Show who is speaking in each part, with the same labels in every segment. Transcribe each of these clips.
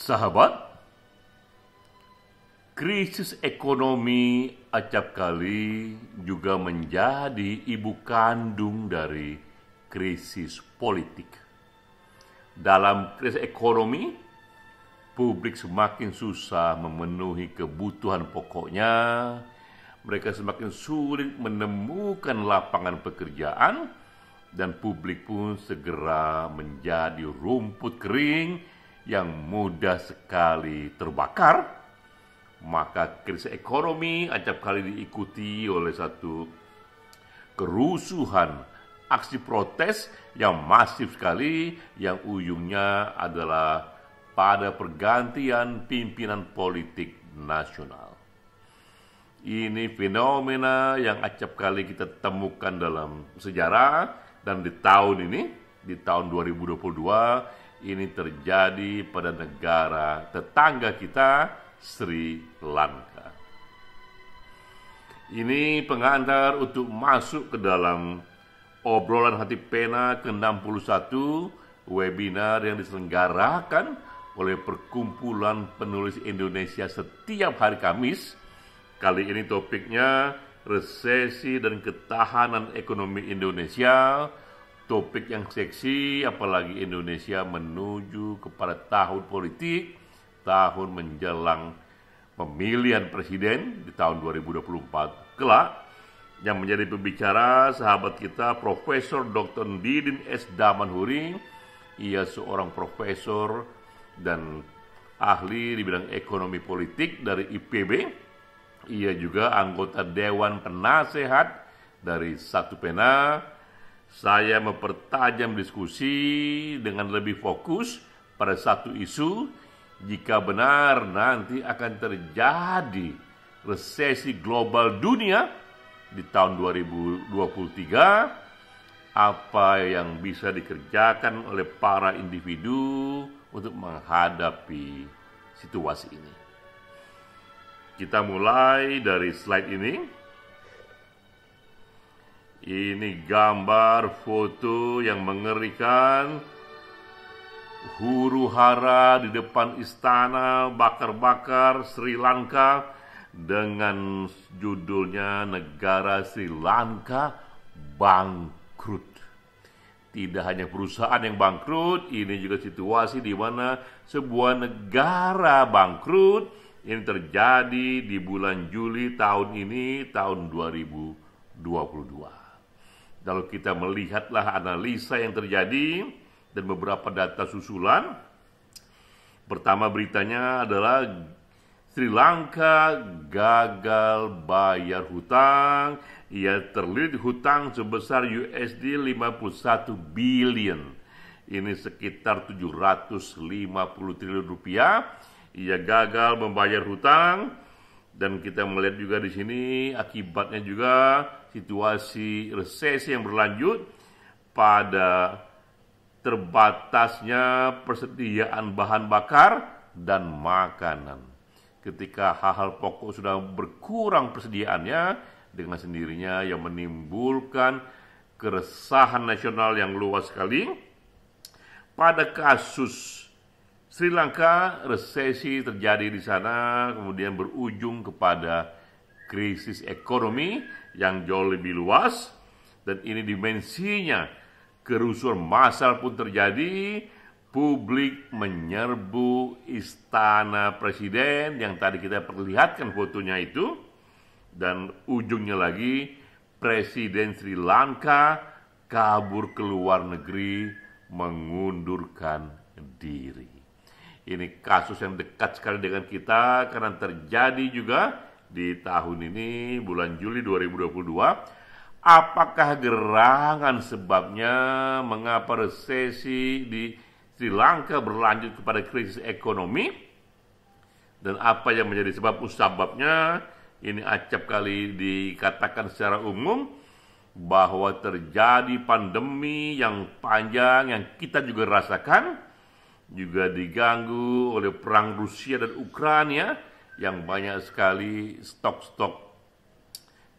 Speaker 1: Sahabat, krisis ekonomi acap kali juga menjadi ibu kandung dari krisis politik. Dalam krisis ekonomi, publik semakin susah memenuhi kebutuhan pokoknya, mereka semakin sulit menemukan lapangan pekerjaan, dan publik pun segera menjadi rumput kering yang mudah sekali terbakar. Maka krisis ekonomi acap kali diikuti oleh satu kerusuhan, aksi protes yang masif sekali, yang ujungnya adalah pada pergantian pimpinan politik nasional. Ini fenomena yang acap kali kita temukan dalam sejarah, dan di tahun ini, di tahun 2022, ini terjadi pada negara tetangga kita, Sri Lanka. Ini pengantar untuk masuk ke dalam obrolan hati pena ke-61, webinar yang diselenggarakan oleh Perkumpulan Penulis Indonesia setiap hari Kamis. Kali ini topiknya resesi dan ketahanan ekonomi Indonesia. Topik yang seksi, apalagi Indonesia menuju kepada tahun politik, tahun menjelang pemilihan presiden di tahun 2024 kelak. Yang menjadi pembicara sahabat kita Profesor Dr. Didin S. Damanhuri. Ia seorang profesor dan ahli di bidang ekonomi politik dari IPB. Ia juga anggota Dewan Penasehat dari Satu Pena. Saya mempertajam diskusi dengan lebih fokus pada satu isu. Jika benar nanti akan terjadi resesi global dunia di tahun 2023, apa yang bisa dikerjakan oleh para individu untuk menghadapi situasi ini. Kita mulai dari slide ini. Ini gambar foto yang mengerikan, huru-hara di depan istana bakar-bakar Sri Lanka dengan judulnya negara Sri Lanka bangkrut. Tidak hanya perusahaan yang bangkrut, ini juga situasi di mana sebuah negara bangkrut. Ini terjadi di bulan Juli tahun ini, tahun 2022. Kalau kita melihatlah analisa yang terjadi dan beberapa data susulan. Pertama beritanya adalah Sri Lanka gagal bayar hutang. Ia terlilit hutang sebesar USD 51 billion. Ini sekitar 750 triliun rupiah. Ia gagal membayar hutang. Dan kita melihat juga di sini akibatnya juga situasi resesi yang berlanjut pada terbatasnya persediaan bahan bakar dan makanan. Ketika hal-hal pokok sudah berkurang persediaannya, dengan sendirinya yang menimbulkan keresahan nasional yang luas sekali. Pada kasus Sri Lanka, resesi terjadi di sana, kemudian berujung kepada krisis ekonomi yang jauh lebih luas, dan ini dimensinya kerusuhan massal pun terjadi. Publik menyerbu istana presiden yang tadi kita perlihatkan fotonya itu, dan ujungnya lagi Presiden Sri Lanka kabur ke luar negeri mengundurkan diri. Ini kasus yang dekat sekali dengan kita karena terjadi juga di tahun ini, bulan Juli 2022. Apakah gerangan sebabnya mengapa resesi di Sri Lanka berlanjut kepada krisis ekonomi? Dan apa yang menjadi sebab musababnya? Ini acap kali dikatakan secara umum bahwa terjadi pandemi yang panjang yang kita juga rasakan, juga diganggu oleh perang Rusia dan Ukraina yang banyak sekali stok-stok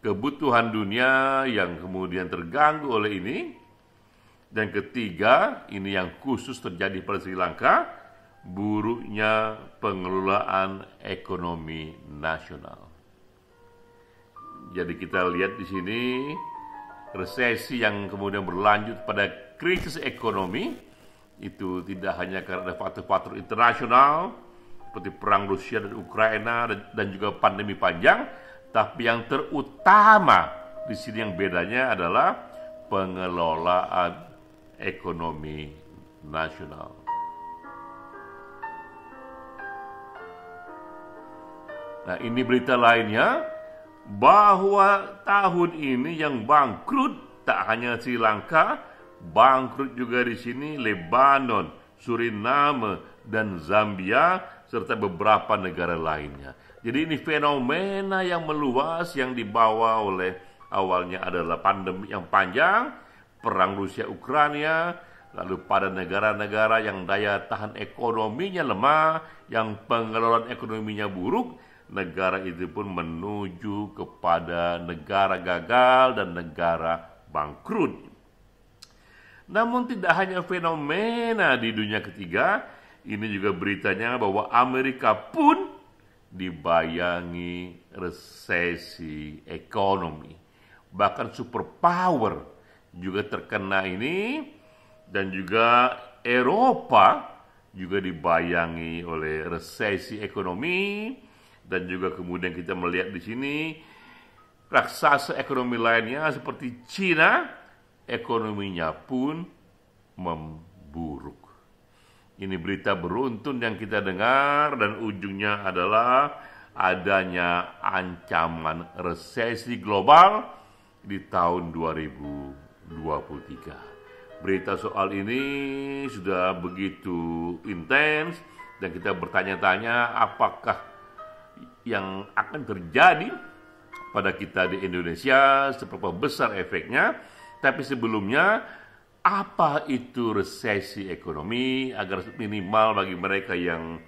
Speaker 1: kebutuhan dunia yang kemudian terganggu oleh ini. Dan ketiga, ini yang khusus terjadi pada Sri Lanka, buruknya pengelolaan ekonomi nasional. Jadi kita lihat di sini resesi yang kemudian berlanjut pada krisis ekonomi itu tidak hanya karena faktor-faktor internasional seperti perang Rusia dan Ukraina dan juga pandemi panjang, tapi yang terutama di sini yang bedanya adalah pengelolaan ekonomi nasional. Nah, ini berita lainnya bahwa tahun ini yang bangkrut tak hanya Sri Lanka, bangkrut juga di sini Lebanon, Suriname, dan Zambia serta beberapa negara lainnya. Jadi ini fenomena yang meluas yang dibawa oleh awalnya adalah pandemi yang panjang, perang Rusia Ukraina, lalu pada negara-negara yang daya tahan ekonominya lemah, yang pengelolaan ekonominya buruk, negara itu pun menuju kepada negara gagal dan negara bangkrut. Namun tidak hanya fenomena di dunia ketiga, ini juga beritanya bahwa Amerika pun dibayangi resesi ekonomi. Bahkan superpower juga terkena ini, dan juga Eropa juga dibayangi oleh resesi ekonomi. Dan juga kemudian kita melihat di sini raksasa ekonomi lainnya seperti Cina, ekonominya pun memburuk. Ini berita beruntun yang kita dengar dan ujungnya adalah adanya ancaman resesi global di tahun 2023. Berita soal ini sudah begitu intens dan kita bertanya-tanya apakah yang akan terjadi pada kita di Indonesia, seberapa besar efeknya. Tapi sebelumnya, apa itu resesi ekonomi agar minimal bagi mereka yang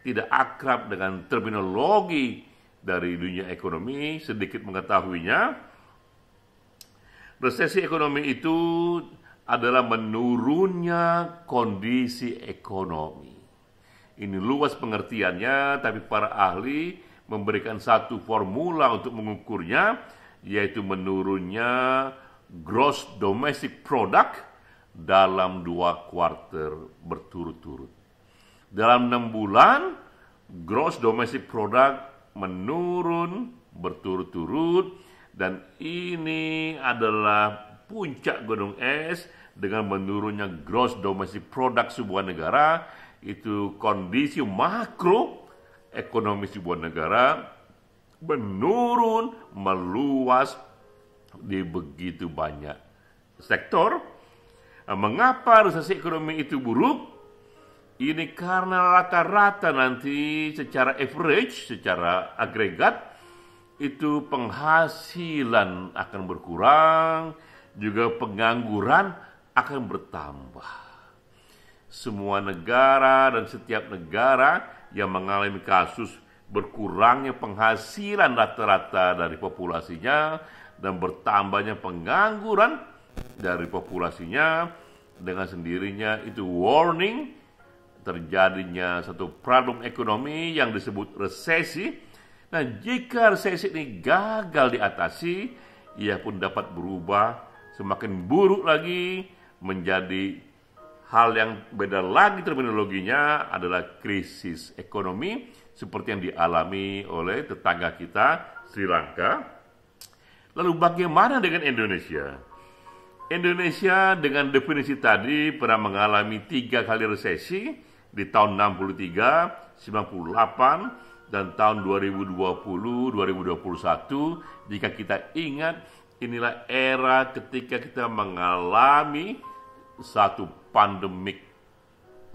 Speaker 1: tidak akrab dengan terminologi dari dunia ekonomi sedikit mengetahuinya. Resesi ekonomi itu adalah menurunnya kondisi ekonomi. Ini luas pengertiannya, tapi para ahli memberikan satu formula untuk mengukurnya, yaitu menurunnya gross domestic product dalam 2 kuartal berturut-turut. Dalam 6 bulan, gross domestic product menurun berturut-turut, dan ini adalah puncak gunung es dengan menurunnya gross domestic product sebuah negara. Itu kondisi makro ekonomi sebuah negara menurun, meluas di begitu banyak sektor. Mengapa resesi ekonomi itu buruk? Ini karena rata-rata nanti secara average, secara agregat, itu penghasilan akan berkurang, juga pengangguran akan bertambah. Semua negara dan setiap negara yang mengalami kasus berkurangnya penghasilan rata-rata dari populasinya dan bertambahnya pengangguran dari populasinya, dengan sendirinya itu warning terjadinya satu problem ekonomi yang disebut resesi. Nah, jika resesi ini gagal diatasi, ia pun dapat berubah semakin buruk lagi menjadi hal yang beda lagi terminologinya adalah krisis ekonomi seperti yang dialami oleh tetangga kita Sri Lanka. Lalu bagaimana dengan Indonesia? Indonesia dengan definisi tadi pernah mengalami 3 kali resesi di tahun 63, 98, dan tahun 2020-2021. Jika kita ingat, inilah era ketika kita mengalami satu pandemik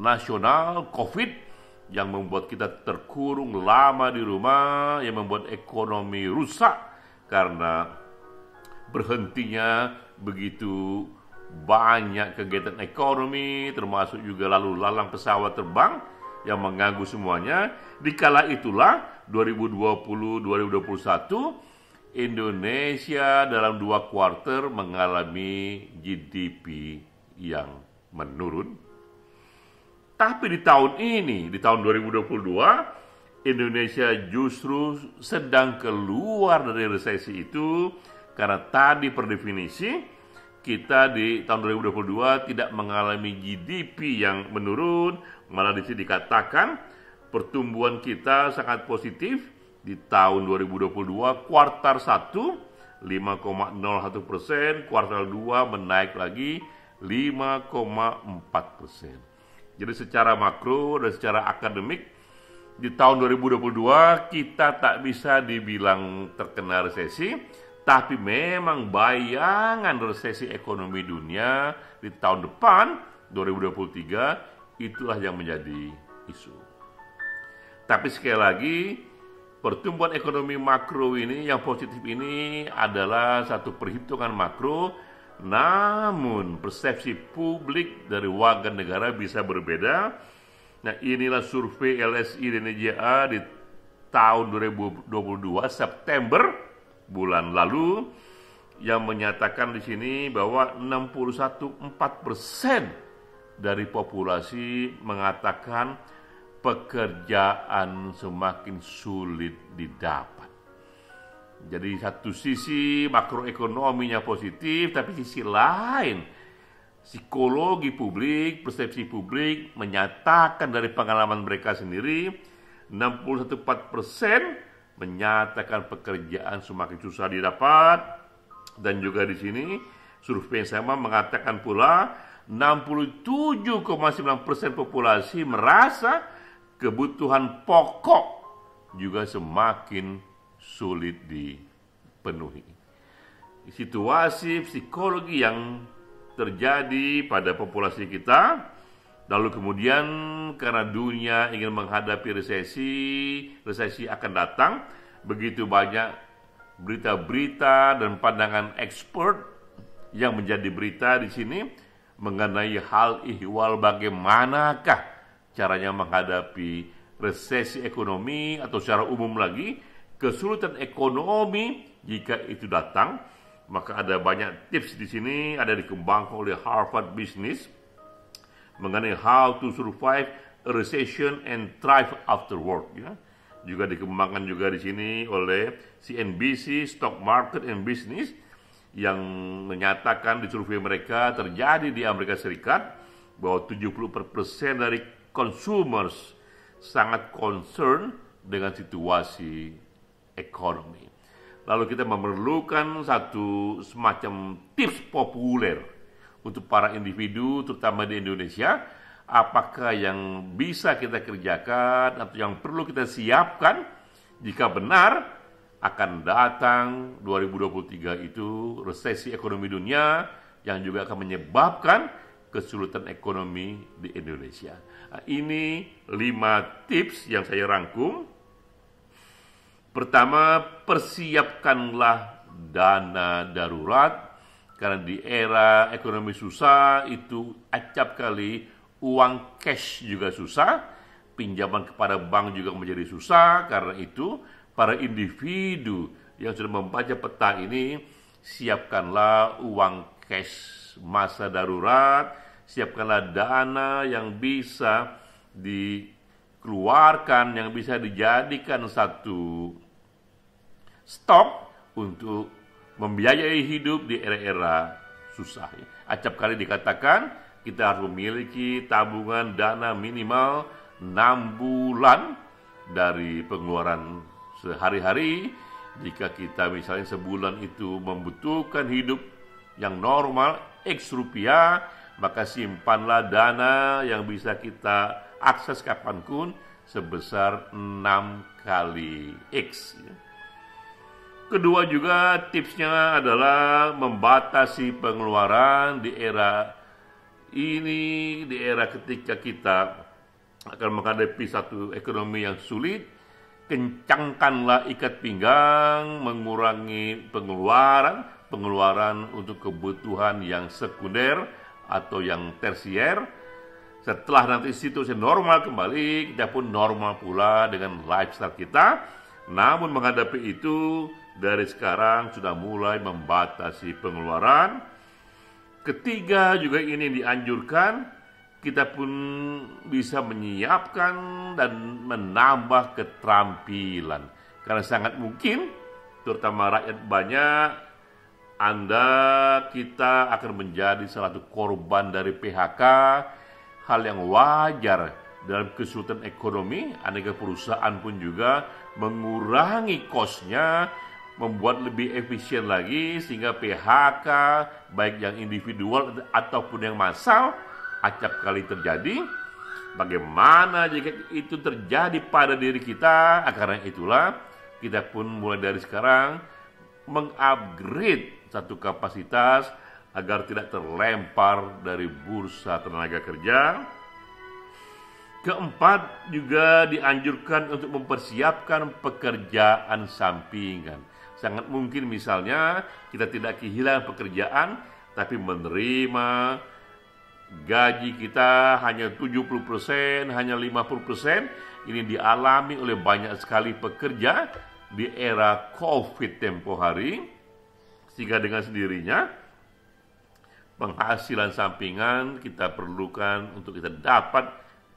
Speaker 1: nasional COVID yang membuat kita terkurung lama di rumah, yang membuat ekonomi rusak karena berhentinya begitu banyak kegiatan ekonomi, termasuk juga lalu lalang pesawat terbang yang mengganggu semuanya. Di kala itulah 2020-2021 Indonesia dalam 2 kuartal mengalami GDP yang menurun. Tapi di tahun ini, di tahun 2022, Indonesia justru sedang keluar dari resesi itu, karena tadi per definisi kita di tahun 2022 tidak mengalami GDP yang menurun, malah di sini dikatakan pertumbuhan kita sangat positif di tahun 2022 kuartal 1 5,01%, kuartal 2 menaik lagi 5,4%. Jadi secara makro dan secara akademik di tahun 2022 kita tak bisa dibilang terkena resesi, tapi memang bayangan resesi ekonomi dunia di tahun depan 2023 itulah yang menjadi isu. Tapi sekali lagi, pertumbuhan ekonomi makro ini yang positif ini adalah satu perhitungan makro. Namun persepsi publik dari warga negara bisa berbeda. Nah, inilah survei LSI dan IJA di tahun 2022 September bulan lalu yang menyatakan di sini bahwa 61,4% dari populasi mengatakan pekerjaan semakin sulit didapat. Jadi satu sisi makroekonominya positif, tapi sisi lain psikologi publik, persepsi publik menyatakan dari pengalaman mereka sendiri 61,4% menyatakan pekerjaan semakin susah didapat. Dan juga di sini survei yang sama mengatakan pula 67,9% populasi merasa kebutuhan pokok juga semakin sulit dipenuhi. Situasi psikologi yang terjadi pada populasi kita, lalu kemudian karena dunia ingin menghadapi resesi akan datang, begitu banyak berita-berita dan pandangan expert yang menjadi berita di sini mengenai hal ihwal bagaimanakah caranya menghadapi resesi ekonomi atau secara umum lagi kesulitan ekonomi jika itu datang. Maka ada banyak tips di sini, ada dikembangkan oleh Harvard Business mengenai how to survive a recession and thrive afterward. Ya. Juga dikembangkan juga di sini oleh CNBC Stock Market and Business yang menyatakan di survei mereka terjadi di Amerika Serikat bahwa 70% dari consumers sangat concern dengan situasi ekonomi. Lalu kita memerlukan satu semacam tips populer untuk para individu, terutama di Indonesia, apakah yang bisa kita kerjakan atau yang perlu kita siapkan jika benar akan datang 2023 itu resesi ekonomi dunia yang juga akan menyebabkan kesulitan ekonomi di Indonesia. Nah, ini 5 tips yang saya rangkum. Pertama, persiapkanlah dana darurat, karena di era ekonomi susah itu acap kali uang cash juga susah, pinjaman kepada bank juga menjadi susah. Karena itu para individu yang sudah membaca peta ini, siapkanlah uang cash masa darurat, siapkanlah dana yang bisa dikeluarkan, yang bisa dijadikan satu stok untuk membiayai hidup di era-era susah. Acap kali dikatakan kita harus memiliki tabungan dana minimal 6 bulan dari pengeluaran sehari-hari. Jika kita misalnya sebulan itu membutuhkan hidup yang normal X rupiah, maka simpanlah dana yang bisa kita akses kapanpun sebesar 6 kali X. Kedua juga tipsnya adalah membatasi pengeluaran di era ini, di era ketika kita akan menghadapi satu ekonomi yang sulit. Kencangkanlah ikat pinggang, mengurangi pengeluaran untuk kebutuhan yang sekunder atau yang tersier. Setelah nanti situasi normal kembali, kita pun normal pula dengan lifestyle kita. Namun menghadapi itu, dari sekarang sudah mulai membatasi pengeluaran. Ketiga juga ini dianjurkan, kita pun bisa menyiapkan dan menambah keterampilan. Karena sangat mungkin, terutama rakyat banyak, kita akan menjadi salah satu korban dari PHK, hal yang wajar dalam kesulitan ekonomi. Aneka perusahaan pun juga mengurangi kosnya, membuat lebih efisien lagi, sehingga PHK baik yang individual ataupun yang massal acap kali terjadi. Bagaimana jika itu terjadi pada diri kita? Karena itulah kita pun mulai dari sekarang mengupgrade satu kapasitas agar tidak terlempar dari bursa tenaga kerja. Keempat, juga dianjurkan untuk mempersiapkan pekerjaan sampingan. Sangat mungkin misalnya kita tidak kehilangan pekerjaan, tapi menerima gaji kita hanya 70%, hanya 50%. Ini dialami oleh banyak sekali pekerja di era COVID tempo hari. Sehingga dengan sendirinya penghasilan sampingan kita perlukan untuk kita dapat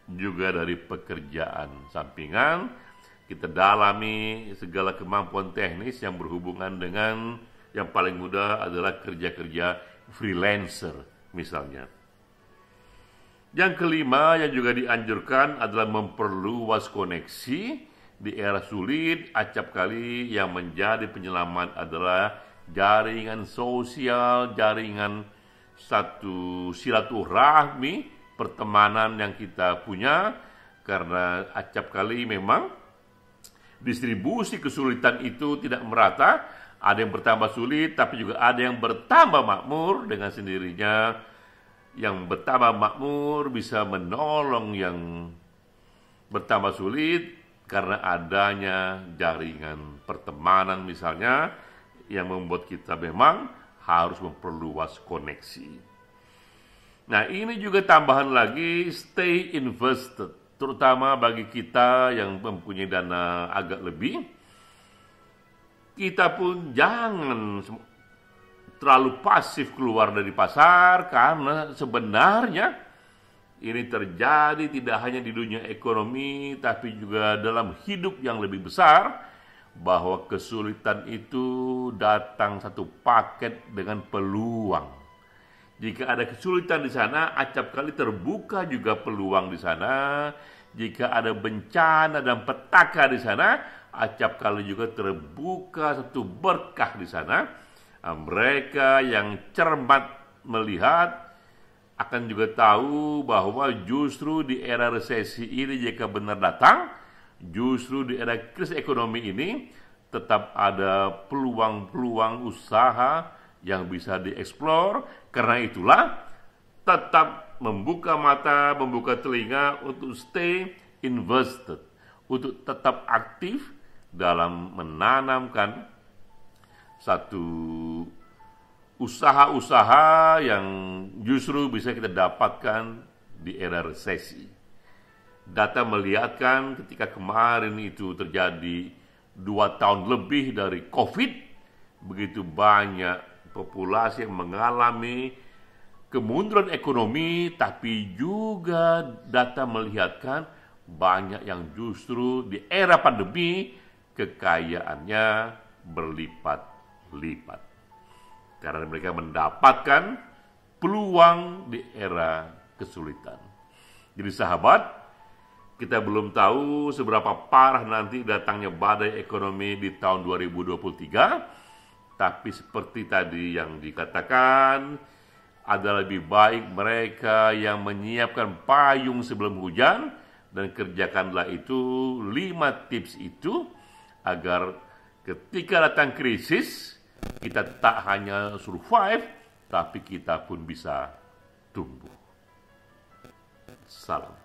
Speaker 1: juga dari pekerjaan sampingan. Kita dalami segala kemampuan teknis yang berhubungan dengan yang paling mudah adalah kerja-kerja freelancer misalnya. Yang kelima yang juga dianjurkan adalah memperluas koneksi. Di era sulit, acap kali yang menjadi penyelamat adalah jaringan sosial, jaringan satu silaturahmi, pertemanan yang kita punya. Karena acap kali memang distribusi kesulitan itu tidak merata. Ada yang bertambah sulit, tapi juga ada yang bertambah makmur. Dengan sendirinya yang bertambah makmur bisa menolong yang bertambah sulit, karena adanya jaringan pertemanan misalnya yang membuat kita memang harus memperluas koneksi. Nah, ini juga tambahan lagi, stay invested, terutama bagi kita yang mempunyai dana agak lebih. Kita pun jangan terlalu pasif keluar dari pasar, karena sebenarnya ini terjadi tidak hanya di dunia ekonomi, tapi juga dalam hidup yang lebih besar, bahwa kesulitan itu datang satu paket dengan peluang. Jika ada kesulitan di sana, acap kali terbuka juga peluang di sana. Jika ada bencana dan petaka di sana, acap kali juga terbuka satu berkah di sana. Mereka yang cermat melihat akan juga tahu bahwa justru di era resesi ini, jika benar datang, justru di era krisis ekonomi ini tetap ada peluang-peluang usaha yang bisa dieksplor. Karena itulah tetap membuka mata, membuka telinga untuk stay invested, untuk tetap aktif dalam menanamkan satu usaha-usaha yang justru bisa kita dapatkan di era resesi. Data melihatkan ketika kemarin itu terjadi 2 tahun lebih dari COVID, begitu banyak populasi yang mengalami kemunduran ekonomi, tapi juga data melihatkan banyak yang justru di era pandemi kekayaannya berlipat-lipat. Karena mereka mendapatkan peluang di era kesulitan. Jadi sahabat, kita belum tahu seberapa parah nanti datangnya badai ekonomi di tahun 2023. Tapi seperti tadi yang dikatakan, adalah lebih baik mereka yang menyiapkan payung sebelum hujan, dan kerjakanlah itu 5 tips itu, agar ketika datang krisis, kita tak hanya survive, tapi kita pun bisa tumbuh. Salam.